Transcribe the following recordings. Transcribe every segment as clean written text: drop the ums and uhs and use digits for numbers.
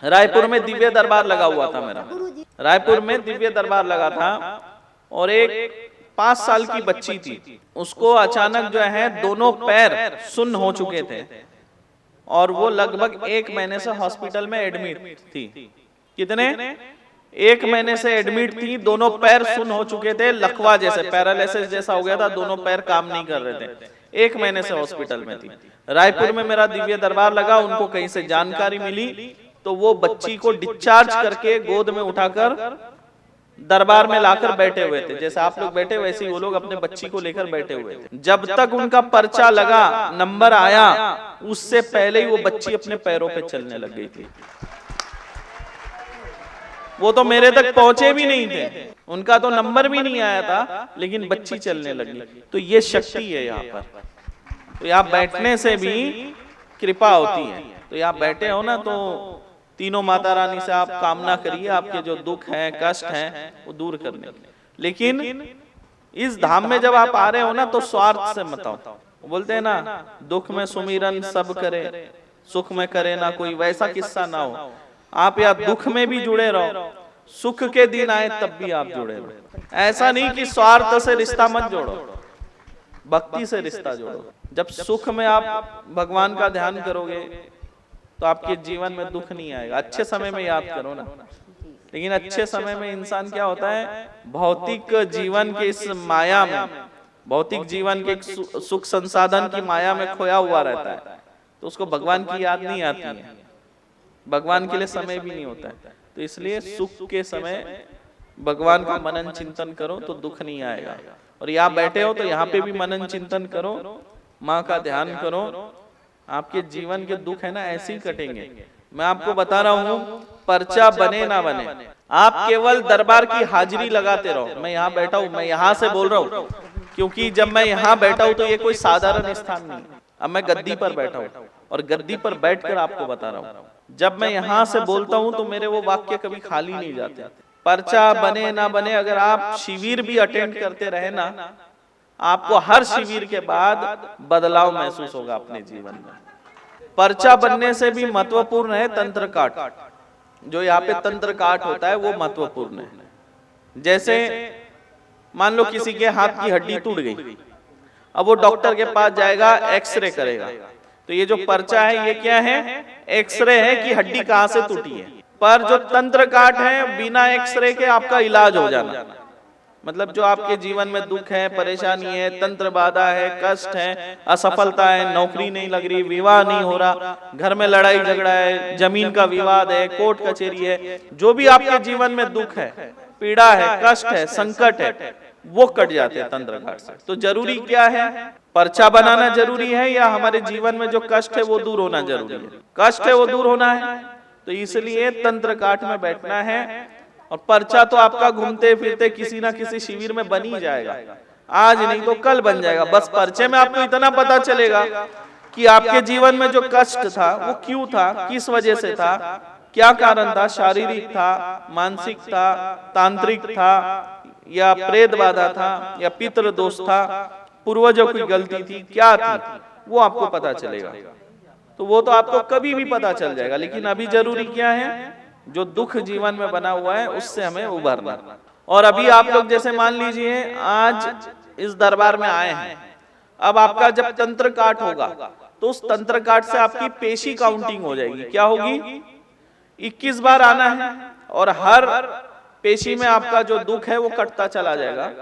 रायपुर में दिव्य दरबार लगा हुआ था मेरा, रायपुर में दिव्य दरबार लगा था, और एक 5 साल की बच्ची थी, उसको अचानक जो है दोनों पैर सुन्न हो चुके थे, और वो लगभग 1 महीने से हॉस्पिटल में एडमिट थी। कितने? 1 महीने से एडमिट थी, दोनों पैर सुन्न हो चुके थे, लकवा जैसे, पैरालिसिस जैसा हो गया था, दोनों पैर काम नहीं कर रहे थे, 1 महीने से हॉस्पिटल में थी। रायपुर में मेरा दिव्य दरबार लगा, उनको कहीं से जानकारी मिली, तो वो बच्ची को डिस्चार्ज करके गोद में उठाकर दरबार में लाकर बैठे हुए थे। जैसे आप लोग बैठे वैसे ही वो लोग अपने बच्ची को लेकर बैठे हुए थे। जब तक उनका पर्चा लगा, नंबर आया, उससे पहले ही वो बच्ची अपने पैरों पे चलने लग गई थी। वो तो मेरे तक पहुंचे भी नहीं थे, उनका तो नंबर भी नहीं आया था, लेकिन बच्ची चलने लगी। तो ये शक्ति है यहाँ पर। तो यहाँ बैठने से भी कृपा होती है। तो यहाँ बैठे हो ना, तो तीनों माता रानी से आप कामना करिए, आपके जो दुख हैं, कष्ट हैं, वो दूर करने। लेकिन इस धाम में जब आप आ रहे हो ना, तो स्वार्थ से मत आओ। बोलते हैं ना, दुख में सुमिरन सब करे, सुख में करे ना कोई, वैसा किस्सा ना हो। आप या दुख में भी जुड़े रहो, सुख के दिन आए तब भी आप जुड़े रहो। ऐसा नहीं कि स्वार्थ से रिश्ता मत जोड़ो, भक्ति से रिश्ता जोड़ो। जब सुख में आप भगवान का ध्यान करोगे तो आपके जीवन में दुख नहीं आएगा। अच्छे समय में याद करो ना, लेकिन अच्छे समय में इंसान क्या होता है, भौतिक जीवन के इस माया में, भौतिक जीवन के सुख संसाधन की माया में खोया हुआ रहता है, तो उसको भगवान की याद नहीं आती है, भगवान के लिए समय भी नहीं होता है। तो इसलिए सुख के समय भगवान का मनन चिंतन करो तो दुख नहीं आएगा। और यहाँ बैठे हो तो यहाँ पे भी मनन चिंतन करो, माँ का ध्यान करो, आपके जीवन के दुख है ना ऐसे ही कटेंगे। मैं आपको बता रहा हूँ, पर्चा बने ना बने, आप केवल दरबार की हाजिरी लगाते रहो। मैं यहाँ बैठा हूँ, मैं यहाँ से बोल रहा हूँ, क्योंकि जब मैं यहाँ बैठा हूँ तो ये कोई साधारण स्थान नहीं। अब मैं गद्दी पर बैठा हूँ, और गद्दी पर बैठकर आपको बता रहा हूँ। जब मैं यहाँ से बोलता हूँ तो मेरे वो वाक्य कभी खाली नहीं जाते। पर्चा बने ना बने, अगर आप शिविर भी अटेंड करते रहे ना, आपको हर शिविर के बाद बदलाव महसूस होगा अपने जीवन में। पर्चा बनने से भी महत्वपूर्ण है तंत्र काट। जो यहाँ पे तंत्र काट होता है वो महत्वपूर्ण है। जैसे मान लो किसी के हाथ की हड्डी टूट गई, अब वो डॉक्टर के पास जाएगा, एक्सरे करेगा। तो ये जो पर्चा है ये क्या है? एक्सरे है कि हड्डी कहाँ से टूटी है। पर जो तंत्र काट है, बिना एक्सरे के आपका इलाज हो जाना। मतलब जो आपके जीवन में दुख है, परेशानी है, तंत्र बाधा है, कष्ट है, असफलता है, नौकरी नहीं लग रही, विवाह नहीं हो रहा, घर में लड़ाई झगड़ा है, जमीन का विवाद है, कोर्ट कचहरी है, जो भी आपके जीवन में दुख है, पीड़ा है, कष्ट है, संकट है, वो कट जाते हैं तंत्र काट से। तो जरूरी क्या है? पर्चा बनाना जरूरी है, या हमारे जीवन में जो कष्ट है वो दूर होना जरूरी है? कष्ट है वो दूर होना है, तो इसलिए तंत्र काट में बैठना है। और पर्चा तो आपका घूमते फिरते किसी ना किसी शिविर में बन ही जाएगा, आज नहीं तो कल बन जाएगा। बस पर्चे में आपको इतना पता चलेगा कि आपके जीवन में जो कष्ट था वो क्यों था, किस वजह से था, क्या कारण था, शारीरिक था, मानसिक था, तांत्रिक था, या प्रेत बाधा था, या पितृ दोष था, पूर्वजों की गलती थी, क्या थी, वो आपको पता चलेगा। तो वो तो आपको कभी भी पता चल जाएगा। लेकिन अभी जरूरी क्या है? जो दुख जीवन में बना हुआ है उससे हमें उभरना। और अभी आप लोग जैसे मान लीजिए आज इस दरबार में आए हैं, अब आपका जब तंत्र काट होगा तो उस तंत्र काट से आपकी पेशी काउंटिंग हो जाएगी। क्या होगी? 21 बार आना है, और हर पेशी में आपका जो दुख है वो कटता चला जाएगा।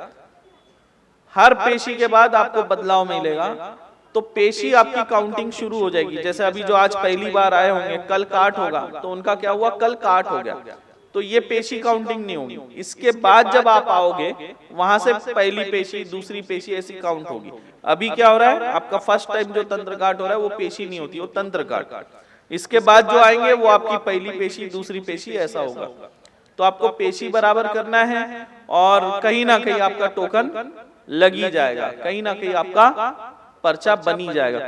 हर पेशी के बाद आपको बदलाव मिलेगा, तो पेशी आपकी काउंटिंग शुरू हो जाएगी। जैसे अभी जो आज पहली बार आए होंगे, कल काट होगा, तो उनका क्या हुआ? कल काट हो गया, तो ये पेशी काउंटिंग नहीं होगी। इसके बाद जब आप आओगे वहां से पहली पेशी, दूसरी पेशी, ऐसी काउंट होगी। अभी क्या हो रहा है? आपका फर्स्ट टाइम जो तंत्र काट हो रहा है वो पेशी नहीं होती, वो तंत्र काट। इसके बाद जो आएंगे वो आपकी पहली पेशी, दूसरी पेशी, ऐसा होगा। तो आपको पेशी बराबर करना है, और कहीं ना कहीं आपका टोकन लग ही जाएगा, कहीं ना कहीं आपका पर्चा बनी जाएगा।